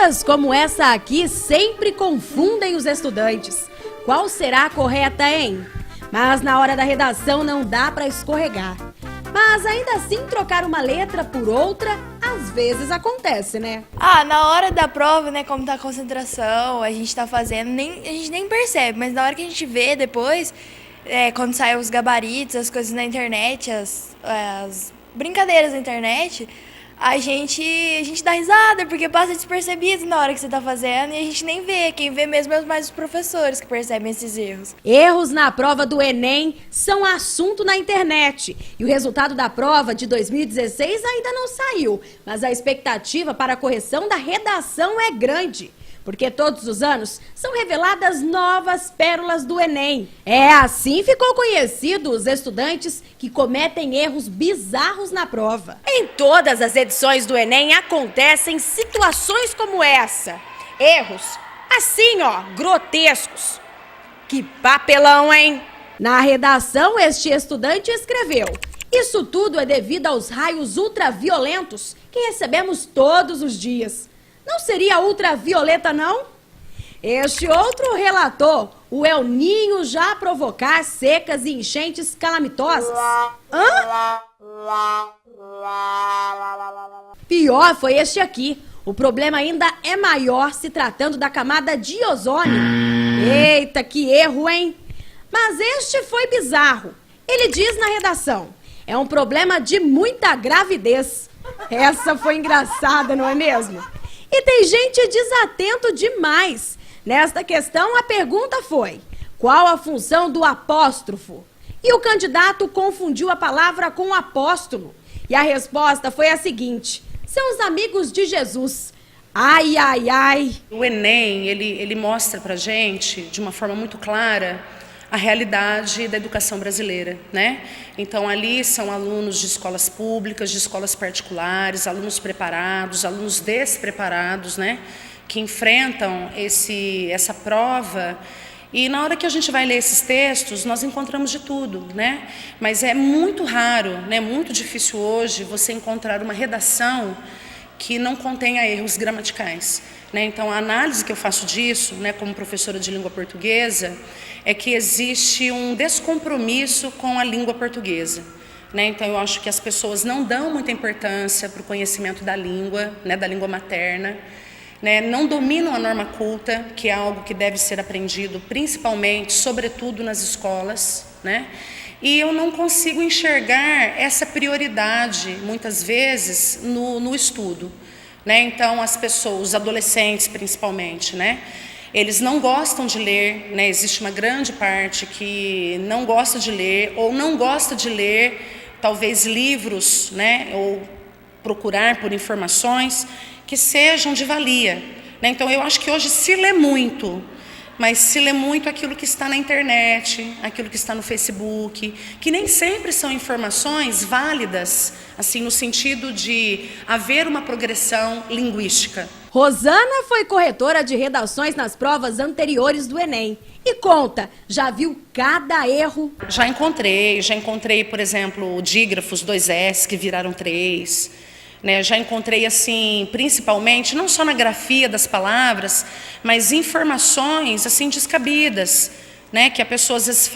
Perguntas como essa aqui sempre confundem os estudantes. Qual será a correta, hein? Mas na hora da redação não dá para escorregar. Mas ainda assim trocar uma letra por outra, às vezes acontece, né? Na hora da prova, né, como tá a concentração, a gente tá fazendo, a gente nem percebe, mas na hora que a gente vê depois, quando saem os gabaritos, as coisas na internet, as brincadeiras na internet, a gente dá risada, porque passa despercebido na hora que você tá fazendo e a gente nem vê. Quem vê mesmo é mais os professores que percebem esses erros. Erros na prova do Enem são assunto na internet. E o resultado da prova de 2016 ainda não saiu. Mas a expectativa para a correção da redação é grande. Porque todos os anos são reveladas novas pérolas do Enem. Assim ficou conhecido os estudantes que cometem erros bizarros na prova. Em todas as edições do Enem acontecem situações como essa. Erros, assim grotescos. Que papelão, hein? Na redação, este estudante escreveu: isso tudo é devido aos raios ultraviolentos que recebemos todos os dias. Não seria ultravioleta, não? Este outro relatou o El Niño já provocar secas e enchentes calamitosas. Pior foi este aqui. O problema ainda é maior se tratando da camada de ozônio. Eita, que erro, hein? Mas este foi bizarro. Ele diz na redação: é um problema de muita gravidez. Essa foi engraçada, não é mesmo? E tem gente desatento demais. Nesta questão, a pergunta foi: qual a função do apóstrofo? E o candidato confundiu a palavra com apóstolo. E a resposta foi a seguinte: são os amigos de Jesus. Ai, ai, ai. O Enem, ele mostra pra gente, de uma forma muito clara, a realidade da educação brasileira, né? Então, ali são alunos de escolas públicas, de escolas particulares, alunos preparados, alunos despreparados, né? Que enfrentam essa prova. E na hora que a gente vai ler esses textos, nós encontramos de tudo, né? Mas é muito raro, né? Muito difícil hoje você encontrar uma redação que não contenha erros gramaticais, né? Então, a análise que eu faço disso, né, como professora de língua portuguesa, é que existe um descompromisso com a língua portuguesa, né? Então, eu acho que as pessoas não dão muita importância para o conhecimento da língua, né, da língua materna, né? Não dominam a norma culta, que é algo que deve ser aprendido principalmente, sobretudo nas escolas, né? E eu não consigo enxergar essa prioridade, muitas vezes, no estudo, né? Então, as pessoas, os adolescentes principalmente, né? Eles não gostam de ler, né? Existe uma grande parte que não gosta de ler, ou não gosta de ler, talvez, livros, né? Ou procurar por informações que sejam de valia, né? Então, eu acho que hoje se lê muito, mas se lê muito aquilo que está na internet, aquilo que está no Facebook, que nem sempre são informações válidas, assim, no sentido de haver uma progressão linguística. Rosana foi corretora de redações nas provas anteriores do Enem. E conta, já viu cada erro? Já encontrei, por exemplo, dígrafos 2S que viraram 3, né? Já encontrei, assim, principalmente, não só na grafia das palavras, mas informações, assim, descabidas, né? Que a pessoa às vezes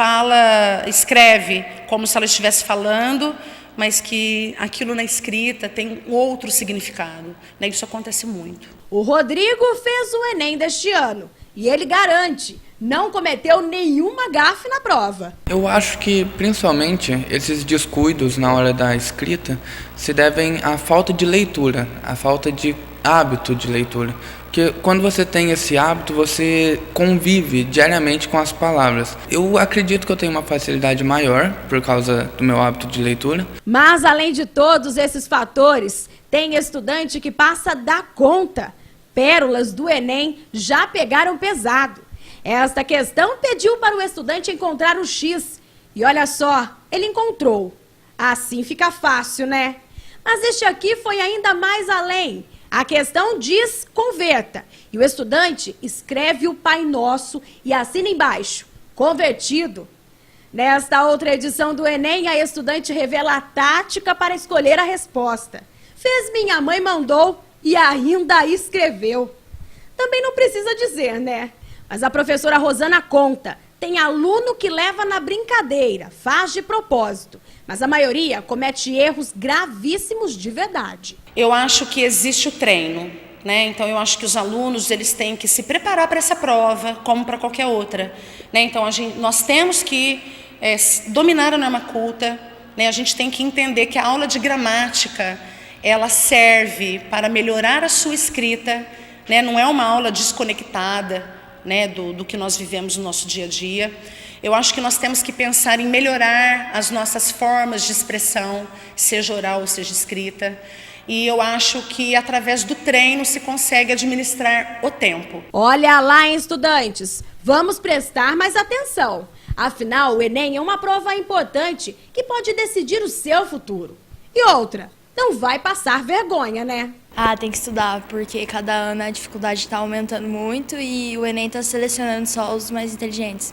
escreve como se ela estivesse falando, mas que aquilo na escrita tem outro significado, né? Isso acontece muito. O Rodrigo fez o Enem deste ano e ele garante, não cometeu nenhuma gafe na prova. Eu acho que, principalmente, esses descuidos na hora da escrita se devem à falta de leitura, à falta de hábito de leitura. Porque quando você tem esse hábito, você convive diariamente com as palavras. Eu acredito que eu tenho uma facilidade maior por causa do meu hábito de leitura. Mas, além de todos esses fatores, tem estudante que passa da conta. Pérolas do Enem já pegaram pesado. Esta questão pediu para o estudante encontrar o X. E olha só, ele encontrou. Assim fica fácil, né? Mas este aqui foi ainda mais além. A questão diz converta. E o estudante escreve o Pai Nosso e assina embaixo: convertido. Nesta outra edição do Enem, a estudante revela a tática para escolher a resposta. Fez minha mãe mandou e ainda escreveu. também não precisa dizer, né? Mas a professora Rosana conta, tem aluno que leva na brincadeira, faz de propósito, mas a maioria comete erros gravíssimos de verdade. Eu acho que existe o treino, né? Então eu acho que os alunos eles têm que se preparar para essa prova, como para qualquer outra, né? Então nós temos que dominar a norma culta, né? A gente tem que entender que a aula de gramática ela serve para melhorar a sua escrita, né? Não é uma aula desconectada, né, do que nós vivemos no nosso dia a dia. Eu acho que nós temos que pensar em melhorar as nossas formas de expressão, seja oral ou seja escrita. E eu acho que através do treino se consegue administrar o tempo. Olha lá, hein, estudantes, vamos prestar mais atenção. Afinal, o Enem é uma prova importante que pode decidir o seu futuro. E outra, não vai passar vergonha, né? Ah, tem que estudar, porque cada ano a dificuldade está aumentando muito e o Enem está selecionando só os mais inteligentes.